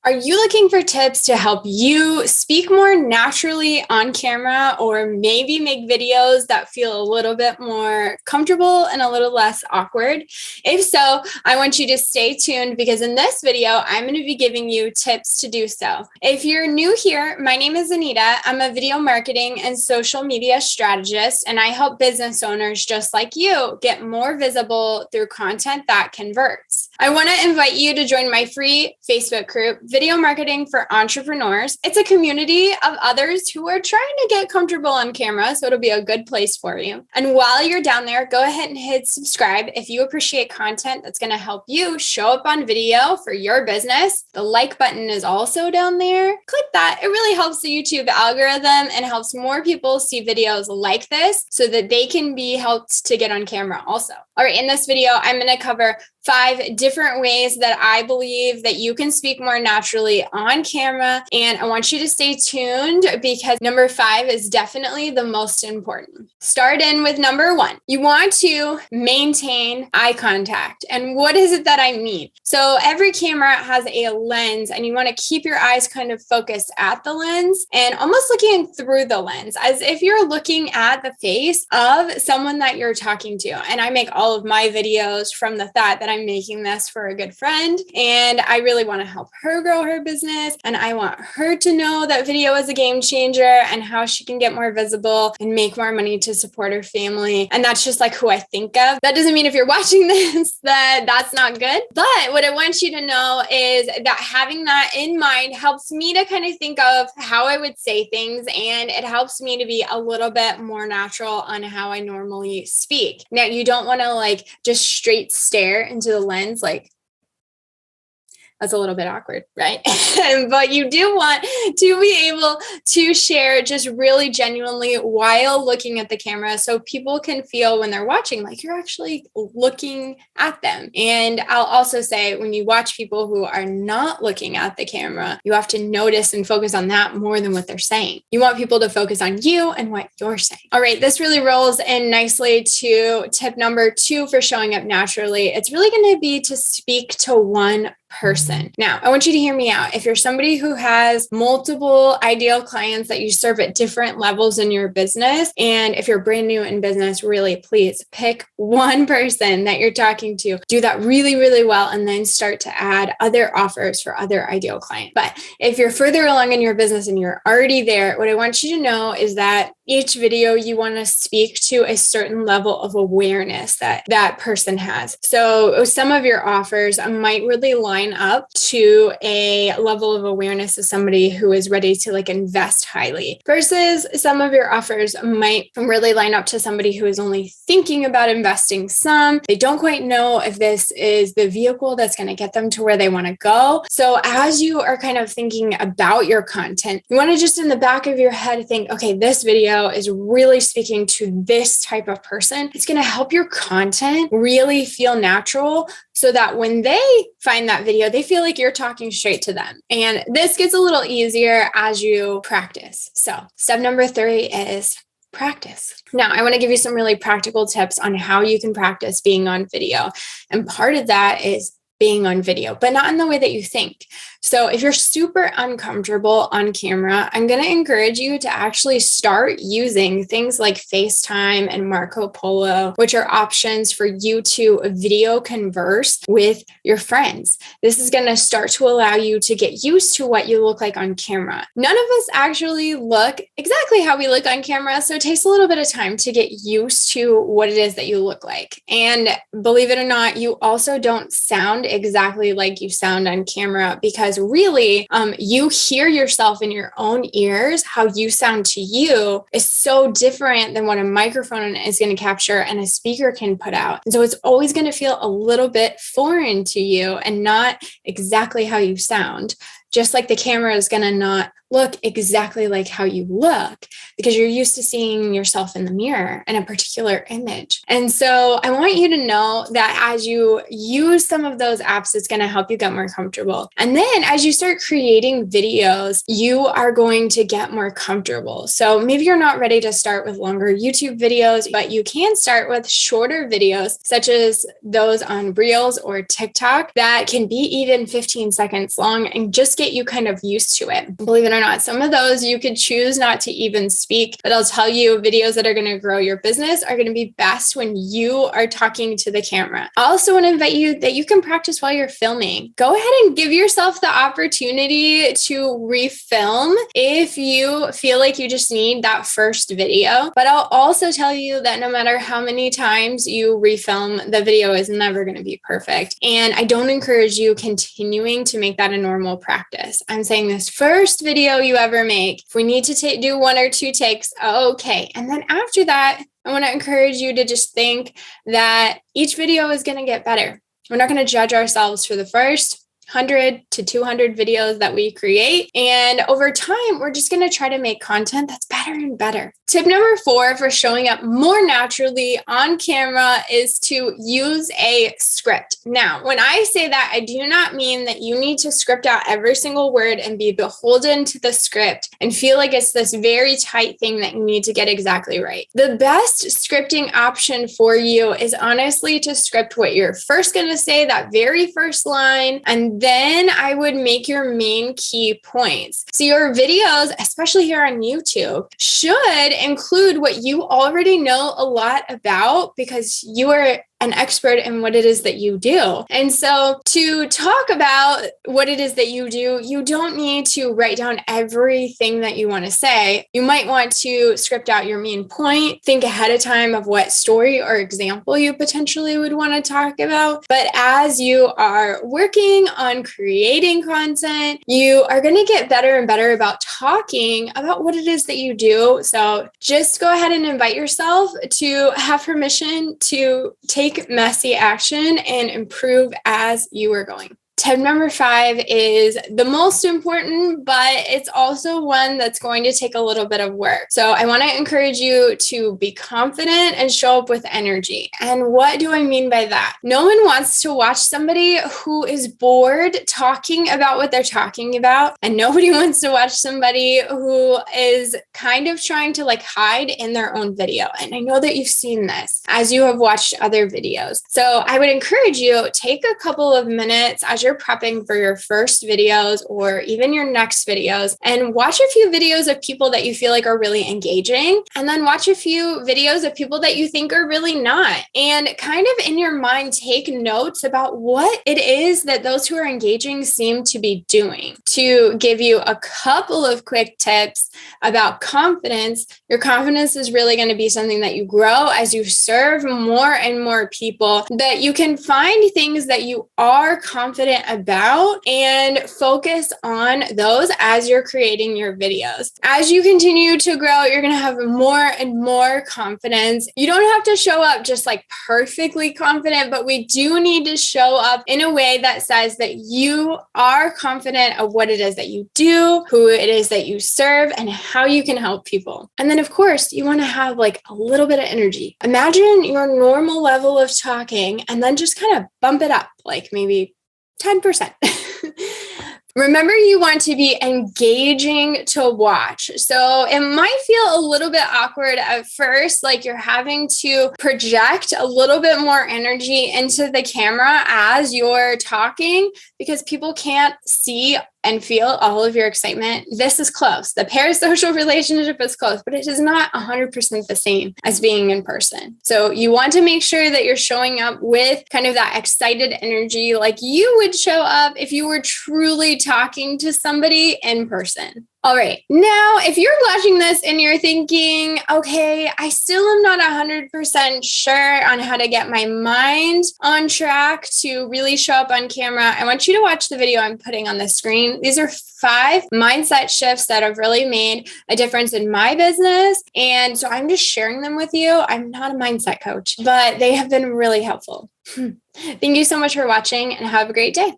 Are you looking for tips to help you speak more naturally on camera, or maybe make videos that feel a little bit more comfortable and a little less awkward? If so, I want you to stay tuned because in this video, I'm going to be giving you tips to do so. If you're new here, my name is Anita. I'm a video marketing and social media strategist, and I help business owners just like you get more visible through content that converts. I want to invite you to join my free Facebook group, Video Marketing for Entrepreneurs. It's a community of others who are trying to get comfortable on camera, so it'll be a good place for you. And while you're down there, go ahead and hit subscribe if you appreciate content that's going to help you show up on video for your business. The like button is also down there. Click that. It really helps the YouTube algorithm and helps more people see videos like this so that they can be helped to get on camera also. All right, in this video, I'm going to cover 5 different ways that I believe that you can speak more naturally on camera. And I want you to stay tuned because number 5 is definitely the most important. Start in with number 1. You want to maintain eye contact. And what is it that I mean? So every camera has a lens and you want to keep your eyes kind of focused at the lens and almost looking through the lens as if you're looking at the face of someone that you're talking to. And I make all of my videos from the thought that I'm making this for a good friend and I really want to help her grow her business, and I want her to know that video is a game changer and how she can get more visible and make more money to support her family. And that's just like who I think of. That doesn't mean if you're watching this that that's not good, but what I want you to know is that having that in mind helps me to kind of think of how I would say things, and it helps me to be a little bit more natural on how I normally speak. Now, you don't want to just straight stare into the lens, that's a little bit awkward, right? But you do want to be able to share just really genuinely while looking at the camera so people can feel when they're watching like you're actually looking at them. And I'll also say when you watch people who are not looking at the camera, you have to notice and focus on that more than what they're saying. You want people to focus on you and what you're saying. All right, this really rolls in nicely to tip number 2 for showing up naturally. It's really going to be to speak to one person. Now, I want you to hear me out. If you're somebody who has multiple ideal clients that you serve at different levels in your business, and if you're brand new in business, really please pick one person that you're talking to. Do that really, really well, and then start to add other offers for other ideal clients. But if you're further along in your business and you're already there, what I want you to know is that each video you want to speak to a certain level of awareness that that person has. So some of your offers might really line up to a level of awareness of somebody who is ready to invest highly, versus some of your offers might really line up to somebody who is only thinking about investing some. They don't quite know if this is the vehicle that's going to get them to where they want to go. So as you are kind of thinking about your content, you want to just in the back of your head think, okay, this video is really speaking to this type of person. It's going to help your content really feel natural so that when they find that video, they feel like you're talking straight to them. And this gets a little easier as you practice. So step number 3 is practice. Now, I want to give you some really practical tips on how you can practice being on video. And part of that is being on video, but not in the way that you think. So if you're super uncomfortable on camera, I'm going to encourage you to actually start using things like FaceTime and Marco Polo, which are options for you to video converse with your friends. This is going to start to allow you to get used to what you look like on camera. None of us actually look exactly how we look on camera, so it takes a little bit of time to get used to what it is that you look like. And believe it or not, you also don't sound exactly like you sound on camera because really, you hear yourself in your own ears. How you sound to you is so different than what a microphone is going to capture and a speaker can put out. And so it's always going to feel a little bit foreign to you and not exactly how you sound. Just like the camera is going to not look exactly like how you look because you're used to seeing yourself in the mirror in a particular image. And so I want you to know that as you use some of those apps, it's going to help you get more comfortable. And then as you start creating videos, you are going to get more comfortable. So maybe you're not ready to start with longer YouTube videos, but you can start with shorter videos, such as those on Reels or TikTok that can be even 15 seconds long and just get you kind of used to it. Believe it or not, some of those you could choose not to even speak, but I'll tell you, videos that are going to grow your business are going to be best when you are talking to the camera. I also want to invite you that you can practice while you're filming. Go ahead and give yourself the opportunity to refilm if you feel like you just need that first video. But I'll also tell you that no matter how many times you refilm, the video is never going to be perfect. And I don't encourage you continuing to make that a normal practice. I'm saying this first video you ever make, if we need to do 1 or 2 takes, okay. And then after that, I want to encourage you to just think that each video is going to get better. We're not going to judge ourselves for the first 100 to 200 videos that we create. And over time, we're just going to try to make content that's better and better. Tip number 4 for showing up more naturally on camera is to use a script. Now, when I say that, I do not mean that you need to script out every single word and be beholden to the script and feel like it's this very tight thing that you need to get exactly right. The best scripting option for you is honestly to script what you're first going to say, that very first line, and then I would make your main key points. So your videos, especially here on YouTube, should include what you already know a lot about because you are an expert in what it is that you do. And so to talk about what it is that you do, you don't need to write down everything that you want to say. You might want to script out your main point, think ahead of time of what story or example you potentially would want to talk about. But as you are working on creating content, you are going to get better and better about talking about what it is that you do. So just go ahead and invite yourself to have permission to take messy action and improve as you are going. Tip number 5 is the most important, but it's also one that's going to take a little bit of work. So I want to encourage you to be confident and show up with energy. And what do I mean by that? No one wants to watch somebody who is bored talking about what they're talking about. And nobody wants to watch somebody who is kind of trying to hide in their own video. And I know that you've seen this as you have watched other videos. So I would encourage you, take a couple of minutes as you're prepping for your first videos or even your next videos and watch a few videos of people that you feel like are really engaging, and then watch a few videos of people that you think are really not, and kind of in your mind take notes about what it is that those who are engaging seem to be doing. To give you a couple of quick tips about confidence, your confidence is really going to be something that you grow as you serve more and more people, that you can find things that you are confident about and focus on those as you're creating your videos. As you continue to grow, you're going to have more and more confidence. You don't have to show up just perfectly confident, but we do need to show up in a way that says that you are confident of what it is that you do, who it is that you serve, and how you can help people. And then, of course, you want to have a little bit of energy. Imagine your normal level of talking and then just kind of bump it up, maybe 10%. Remember, you want to be engaging to watch. So it might feel a little bit awkward at first, like you're having to project a little bit more energy into the camera as you're talking because people can't see and feel all of your excitement. This is close. The parasocial relationship is close, but it is not 100% the same as being in person. So you want to make sure that you're showing up with kind of that excited energy like you would show up if you were truly talking to somebody in person. All right. Now, if you're watching this and you're thinking, okay, I still am not 100% sure on how to get my mind on track to really show up on camera, I want you to watch the video I'm putting on the screen. These are 5 mindset shifts that have really made a difference in my business. And so I'm just sharing them with you. I'm not a mindset coach, but they have been really helpful. Thank you so much for watching and have a great day.